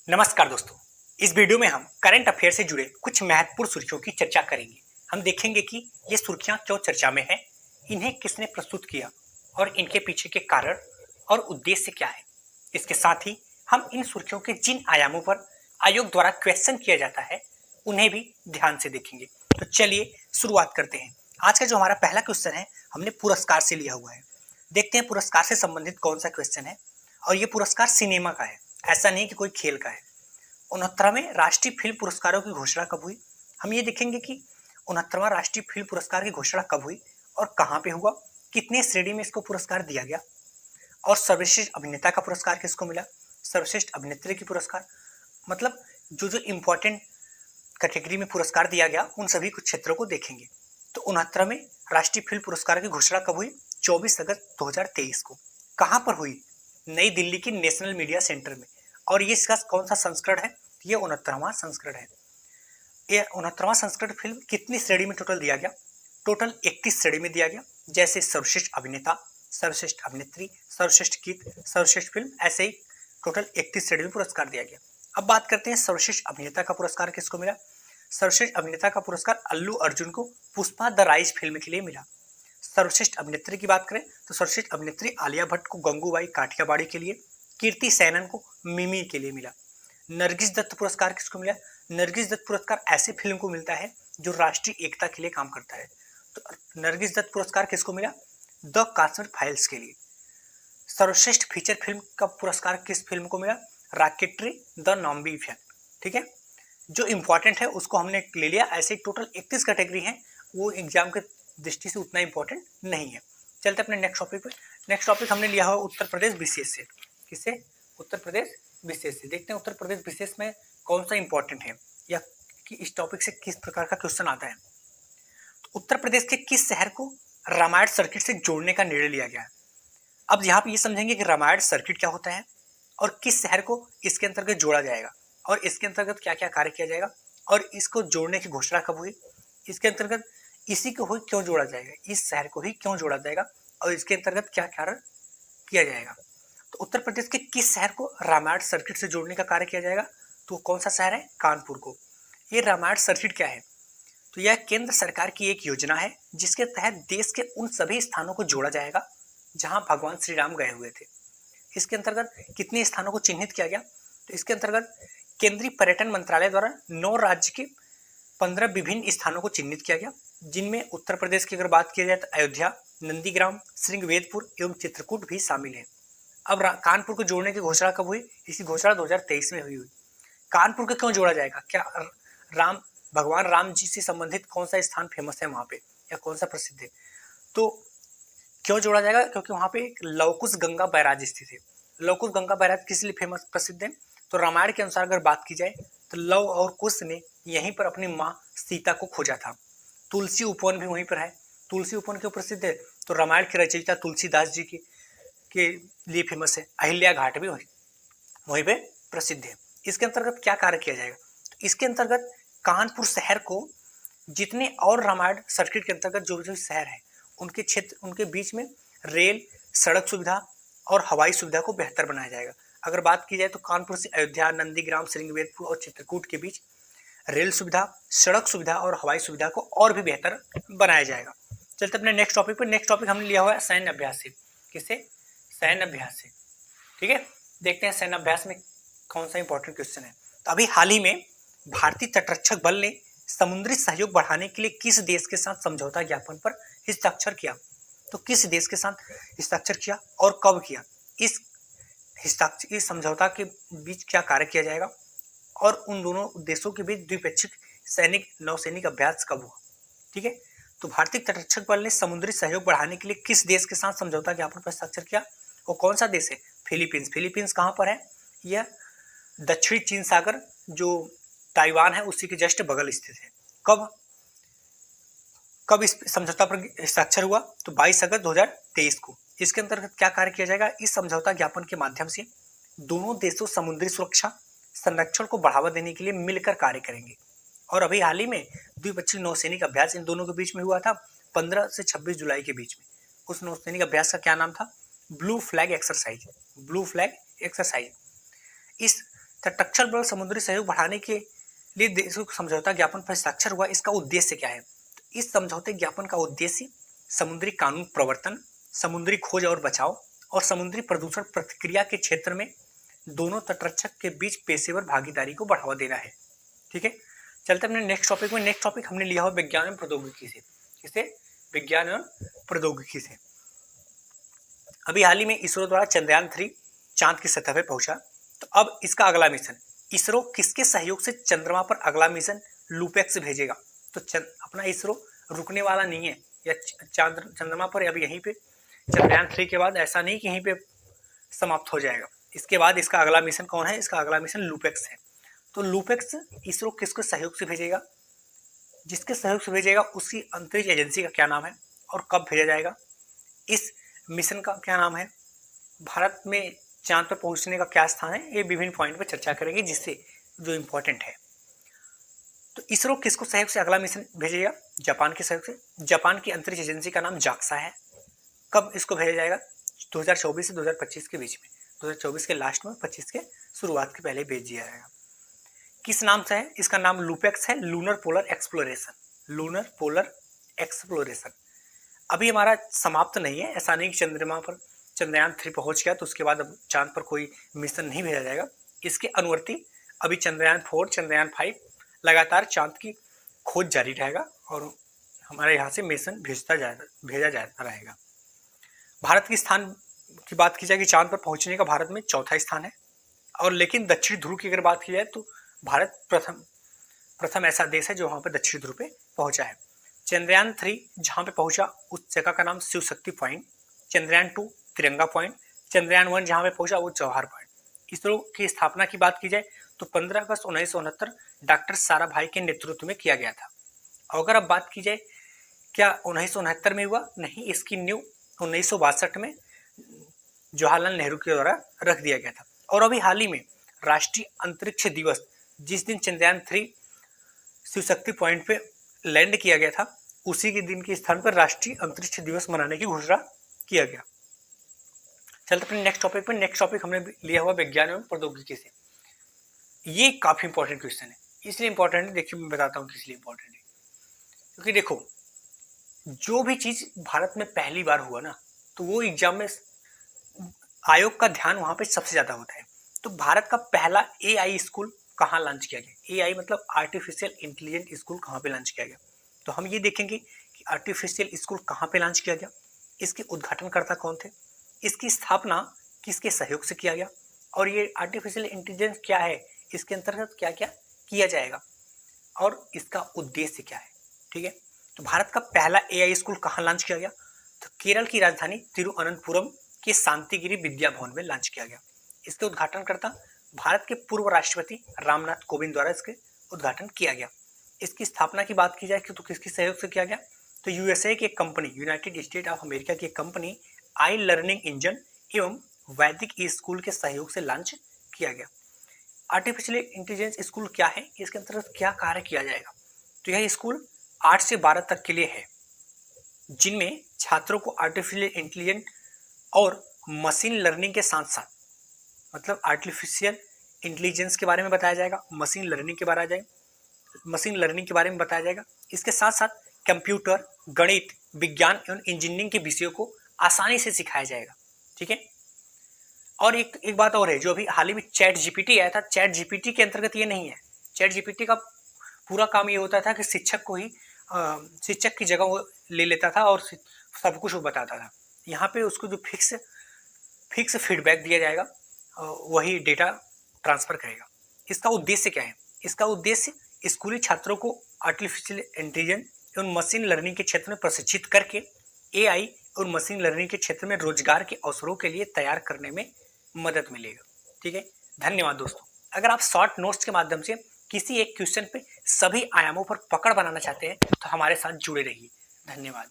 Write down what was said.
नमस्कार दोस्तों। इस वीडियो में हम करंट अफेयर से जुड़े कुछ महत्वपूर्ण सुर्खियों की चर्चा करेंगे। हम देखेंगे कि ये सुर्खियां क्यों चर्चा में हैं, इन्हें किसने प्रस्तुत किया और इनके पीछे के कारण और उद्देश्य क्या है। इसके साथ ही हम इन सुर्खियों के जिन आयामों पर आयोग द्वारा क्वेश्चन किया जाता है उन्हें भी ध्यान से देखेंगे। तो चलिए शुरुआत करते हैं। आज का जो हमारा पहला क्वेश्चन है हमने पुरस्कार से लिया हुआ है। देखते हैं पुरस्कार से संबंधित कौन सा क्वेश्चन है। और ये पुरस्कार सिनेमा का है, ऐसा नहीं कि कोई खेल का है। 69वें राष्ट्रीय फिल्म पुरस्कारों की घोषणा कब हुई। हम ये देखेंगे कि 69वां राष्ट्रीय फिल्म पुरस्कार की घोषणा कब हुई और कहाँ पे हुआ, कितने श्रेणी में इसको पुरस्कार दिया गया और सर्वश्रेष्ठ अभिनेता का पुरस्कार किसको मिला, सर्वश्रेष्ठ अभिनेत्री की पुरस्कार, मतलब जो जो इम्पोर्टेंट कैटेगरी में पुरस्कार दिया गया उन सभी कुछ क्षेत्रों को देखेंगे। तो 69वें राष्ट्रीय फिल्म पुरस्कार की घोषणा कब हुई, 24 अगस्त 2023 को। कहाँ पर हुई, नई दिल्ली के नेशनल मीडिया सेंटर में। और ये इसका कौन सा संस्करण है, ये 69वां संस्करण है। ये 69वां संस्करण फिल्म कितनी श्रेणी में टोटल दिया गया, टोटल 31 श्रेणी में दिया गया। जैसे सर्वश्रेष्ठ अभिनेता, सर्वश्रेष्ठ अभिनेत्री, सर्वश्रेष्ठ गीत, सर्वश्रेष्ठ फिल्म, ऐसे ही टोटल 31 श्रेणी में पुरस्कार दिया गया। अब बात करते हैं सर्वश्रेष्ठ अभिनेता का पुरस्कार किसको मिला। सर्वश्रेष्ठ अभिनेता का पुरस्कार अल्लू अर्जुन को पुष्पा द राइज फिल्म के लिए मिला। सर्वश्रेष्ठ अभिनेत्री की बात करें तो सर्वश्रेष्ठ अभिनेत्री आलिया भट्ट को गंगूबाई काठियावाड़ी के लिए, कीर्ति सैनन को मिमी के लिए मिला। नरगिस दत्त पुरस्कार किसको मिला, नरगिस दत्त पुरस्कार ऐसे फिल्म को मिलता है जो राष्ट्रीय एकता के लिए काम करता है। तो नरगिस दत्त पुरस्कार किसको मिला, द कश्मीर फाइल्स के लिए। सर्वश्रेष्ठ फीचर फिल्म का पुरस्कार किस फिल्म को मिला, रॉकेटरी द नॉम्बी इफेक्ट। ठीक है, जो इंपॉर्टेंट है उसको हमने ले लिया। ऐसे टोटल 31 कैटेगरी हैं, वो एग्जाम के दृष्टि से उतना इंपॉर्टेंट नहीं है। चलते अपने नेक्स्ट टॉपिक पे। नेक्स्ट टॉपिक हमने लिया हुआ उत्तर प्रदेश विशेष से। किससे, उत्तर प्रदेश विशेष से। देखते हैं उत्तर प्रदेश विशेष में कौन सा इंपॉर्टेंट है या कि इस टॉपिक से किस प्रकार का क्वेश्चन आता है। तो उत्तर प्रदेश के किस शहर को रामायण सर्किट से जोड़ने का निर्णय लिया गया है। अब यहाँ पे ये समझेंगे कि रामायण सर्किट क्या होता है और किस शहर को इसके अंतर्गत जोड़ा जाएगा और इसके अंतर्गत क्या क्या कार्य किया जाएगा और इसको जोड़ने की घोषणा कब हुई, इसके अंतर्गत इसी को ही क्यों जोड़ा जाएगा, इस शहर को ही क्यों जोड़ा जाएगा और इसके अंतर्गत क्या कार्य किया जाएगा। तो उत्तर प्रदेश के किस शहर को रामायण सर्किट से जोड़ने का कार्य किया जाएगा, तो कौन सा शहर है, कानपुर को। ये रामायण सर्किट क्या है, तो यह केंद्र सरकार की एक योजना है जिसके तहत देश के उन सभी स्थानों को जोड़ा जाएगा जहां भगवान श्री राम गए हुए थे। इसके अंतर्गत कितने स्थानों को चिन्हित किया गया, तो इसके अंतर्गत केंद्रीय पर्यटन मंत्रालय द्वारा 9 राज्य के 15 विभिन्न स्थानों को चिन्हित किया गया, जिनमें उत्तर प्रदेश की अगर बात की जाए तो अयोध्या, नंदीग्राम, श्रृंगवेदपुर एवं चित्रकूट भी शामिल है। अब कानपुर को जोड़ने की घोषणा कब हुई, इसकी घोषणा 2023 में हुई। कानपुर को क्यों जोड़ा जाएगा, क्या भगवान राम जी से संबंधित कौन सा स्थान फेमस है वहां पे या कौन सा प्रसिद्ध है, तो क्यों जोड़ा जाएगा, क्योंकि वहां पे एक लवकुश गंगा बैराज स्थित है। लवकुश गंगा बैराज किस लिए फेमस प्रसिद्ध है, तो रामायण के अनुसार अगर बात की जाए तो लव और कुश ने यहीं पर अपनी माँ सीता को खोजा था। तुलसी उपवन भी वहीं पर है। तुलसी उपवन क्यों प्रसिद्ध है, तो रामायण के रचयिता तुलसीदास जी के लिए फेमस है। अहिल्या घाट भी वहीं पे प्रसिद्ध है। इसके अंतर्गत क्या कार्य किया जाएगा, तो इसके अंतर्गत कानपुर शहर को जितने और रामायण सर्किट के अंतर्गत जो जो शहर है उनके क्षेत्र, उनके बीच में रेल, सड़क सुविधा और हवाई सुविधा को बेहतर बनाया जाएगा। अगर बात की जाए तो कानपुर से अयोध्या, नंदीग्राम, श्रृंगवेदपुर और चित्रकूट के बीच रेल सुविधा, सड़क सुविधा और हवाई सुविधा को और भी बेहतर बनाया जाएगा। चलते अपने नेक्स्ट टॉपिक पर। नेक्स्ट टॉपिक हमने लिया हुआ है सैन्य अभ्यास से। किससे, सैन्य अभ्यास से। ठीक है, देखते हैं सैन्य अभ्यास में कौन सा इंपॉर्टेंट क्वेश्चन है। तो अभी हाल ही में भारतीय तटरक्षक बल ने समुद्री सहयोग बढ़ाने के लिए किस देश के साथ समझौता ज्ञापन पर हस्ताक्षर किया, तो किस देश के साथ हस्ताक्षर किया और कब किया, इस समझौता के बीच क्या कार्य किया जाएगा और उन दोनों देशों के बीच द्विपक्षीय सैनिक नौसैनिक अभ्यास कब हुआ। ठीक है, तो भारतीय तटरक्षक बल ने समुद्री सहयोग बढ़ाने के लिए किस देश के साथ समझौता ज्ञापन पर हस्ताक्षर किया, वो कौन सा देश है, फिलीपींस। फिलीपींस कहाँ पर है, यह दक्षिणी चीन सागर जो ताइवान है उसी के जस्ट बगल स्थित है। कब इस समझौता पर हस्ताक्षर हुआ, तो 22 अगस्त 2023 को। इसके अंतर्गत क्या कार्य किया जाएगा, इस समझौता ज्ञापन के माध्यम से दोनों देशों समुद्री सुरक्षा संरक्षण को बढ़ावा देने के लिए मिलकर कार्य करेंगे। और अभी हाल ही में द्विपक्षीय नौसैनिक अभ्यास इन दोनों के बीच में हुआ था 15 से 26 जुलाई के बीच में। उस नौसैनिक अभ्यास का क्या नाम था, blue flag exercise. Blue flag exercise. इस तटरक्षक बल समुद्री सहयोग बढ़ाने के लिए देशों को समझौता ज्ञापन पर हस्ताक्षर हुआ। इसका उद्देश्य क्या है? तो इस समझौते ज्ञापन का उद्देश्य समुद्री कानून प्रवर्तन, समुद्री खोज और बचाव और समुद्री प्रदूषण प्रतिक्रिया के क्षेत्र में दोनों तटरक्षक के बीच पेशेवर भागीदारी को बढ़ावा देना है। ठीक है, चलते अपने नेक्स्ट टॉपिक में। नेक्स्ट टॉपिक हमने लिया हुआ विज्ञान एवं प्रौद्योगिकी से। किसे? विज्ञान एवं प्रौद्योगिकी से। अभी हाल ही में इसरो द्वारा चंद्रयान 3 चांद की सतह पर पहुंचा। तो अब इसका अगला मिशन, इसरो किसके सहयोग से चंद्रमा पर अगला मिशन लूपेक्स भेजेगा? तो अपना इसरो रुकने वाला नहीं है, या चंद्रमा पर अब यहीं पे चंद्रयान 3 के बाद ऐसा नहीं कि यहीं पे समाप्त हो जाएगा। इसके बाद इसका अगला मिशन कौन है? इसका अगला मिशन लूपेक्स है। तो लूपेक्स इसरो किसके सहयोग से भेजेगा? जिसके सहयोग से भेजेगा उसकी अंतरिक्ष एजेंसी का क्या नाम है और कब भेजा जाएगा? इस मिशन का क्या नाम है? भारत में चांद पर पहुंचने का क्या स्थान है? ये विभिन्न पॉइंट पर चर्चा करेंगे, जिससे जो इंपॉर्टेंट है। तो इसरो किसको सहयोग से अगला मिशन भेजेगा? जापान के सहयोग से। जापान की अंतरिक्ष एजेंसी का नाम जाक्सा है। कब इसको भेजा जाएगा? 2024 से 2025 के बीच में। 2024 के लास्ट में, 25 के शुरुआत के पहले भेज दिया जाएगा। किस नाम से है? इसका नाम लूपेक्स है, lunar polar exploration. Lunar polar exploration. अभी हमारा समाप्त नहीं है, ऐसा नहीं कि चंद्रमा पर चंद्रयान 3 पहुंच गया तो उसके बाद अब चांद पर कोई मिशन नहीं भेजा जाएगा। इसके अनुवर्ती अभी चंद्रयान 4, चंद्रयान 5 लगातार चांद की खोज जारी रहेगा और हमारे यहाँ से मिशन भेजा जाता रहेगा। भारत के स्थान की बात की जाए कि चांद पर पहुंचने का भारत में चौथा स्थान है, और लेकिन दक्षिण ध्रुव की अगर बात की जाए तो भारत प्रथम ऐसा देश है जो वहाँ पर दक्षिण ध्रुव पे पहुंचा है। चंद्रयान 3 जहाँ पे पहुंचा उस जगह का नाम शिव शक्ति पॉइंट, चंद्रयान 2 तिरंगा पॉइंट, चंद्रयान 1 जहाँ पे पहुंचा वो जवाहर पॉइंट। इसरो की स्थापना की बात की जाए तो 15 अगस्त 1969 डॉक्टर साराभाई के नेतृत्व में किया गया था। और अगर अब बात की जाए क्या 1969 में हुआ? नहीं, इसकी नींव 1962 में जवाहरलाल नेहरू के द्वारा रख दिया गया था। और अभी हाल ही में राष्ट्रीय अंतरिक्ष दिवस, जिस दिन चंद्रयान 3 शिव शक्ति पॉइंट पे लैंड किया गया था, उसी के दिन के स्थान पर राष्ट्रीय अंतरिक्ष दिवस मनाने की घोषणा किया गया। चलते अपने नेक्स्ट टॉपिक पर। नेक्स्ट टॉपिक हमने लिया हुआ विज्ञान एवं प्रौद्योगिकी से। ये काफी इंपॉर्टेंट क्वेश्चन है। इसलिए इंपॉर्टेंट है, देखिए मैं बताता हूँ किस लिए इंपॉर्टेंट है। क्योंकि देखो, जो भी चीज भारत में पहली बार हुआ ना, तो वो एग्जाम में आयोग का ध्यान वहां पे सबसे ज्यादा होता है। तो भारत का पहला AI स्कूल कहाँ लॉन्च किया गया? AI मतलब आर्टिफिशियल इंटेलिजेंट स्कूल कहाँ पे लॉन्च किया गया? तो हम ये देखेंगे कि आर्टिफिशियल स्कूल कहाँ पे लॉन्च किया गया, इसके उद्घाटनकर्ता कौन थे, इसकी स्थापना किसके सहयोग से किया गया, और ये आर्टिफिशियल इंटेलिजेंस क्या है, इसके अंतर्गत क्या क्या किया जाएगा और इसका उद्देश्य क्या है। ठीक है, तो भारत का पहला AI स्कूल कहाँ लॉन्च किया गया? तो केरल की राजधानी तिरुअनंतपुरम के शांतिगिरी विद्या भवन में लॉन्च किया गया। इसके उद्घाटनकर्ता भारत के पूर्व राष्ट्रपति रामनाथ कोविंद द्वारा इसके उद्घाटन किया गया। इसकी स्थापना की बात की जाए तो किसके सहयोग से किया गया? तो USA की एक company, United state of America की एक कंपनी आई लर्निंग इंजन एवं वैदिक स्कूल के सहयोग से लॉन्च किया गया। आर्टिफिशियल इंटेलिजेंस स्कूल क्या है, इसके अंतर्गत क्या कार्य किया जाएगा? तो यह स्कूल 8 से 12 तक के लिए है, जिनमें छात्रों को आर्टिफिशियल इंटेलिजेंस और मशीन लर्निंग के साथ साथ, मतलब आर्टिफिशियल इंटेलिजेंस के बारे में बताया जाएगा, मशीन लर्निंग के बारे में बताया जाएगा। इसके साथ साथ कंप्यूटर, गणित, विज्ञान एवं इंजीनियरिंग के विषयों को आसानी से सिखाया जाएगा। ठीक है, और एक बात और है, जो अभी हाल ही में चैट जीपीटी आया था, चैट जीपीटी के अंतर्गत ये नहीं है। चैट जीपीटी का पूरा काम ये होता था कि शिक्षक की जगह वो ले लेता था और सब कुछ वो बताता था। यहाँ पे उसको जो फिक्स फीडबैक दिया जाएगा, वही डेटा ट्रांसफर करेगा। इसका उद्देश्य क्या है? इसका उद्देश्य स्कूली छात्रों को आर्टिफिशियल इंटेलिजेंस एवं मशीन लर्निंग के क्षेत्र में प्रशिक्षित करके AI और मशीन लर्निंग के क्षेत्र में रोजगार के अवसरों के लिए तैयार करने में मदद मिलेगा। ठीक है, धन्यवाद दोस्तों। अगर आप शॉर्ट नोट्स के माध्यम से किसी एक क्वेश्चन पे सभी आयामों पर पकड़ बनाना चाहते हैं तो हमारे साथ जुड़े रहिए। धन्यवाद।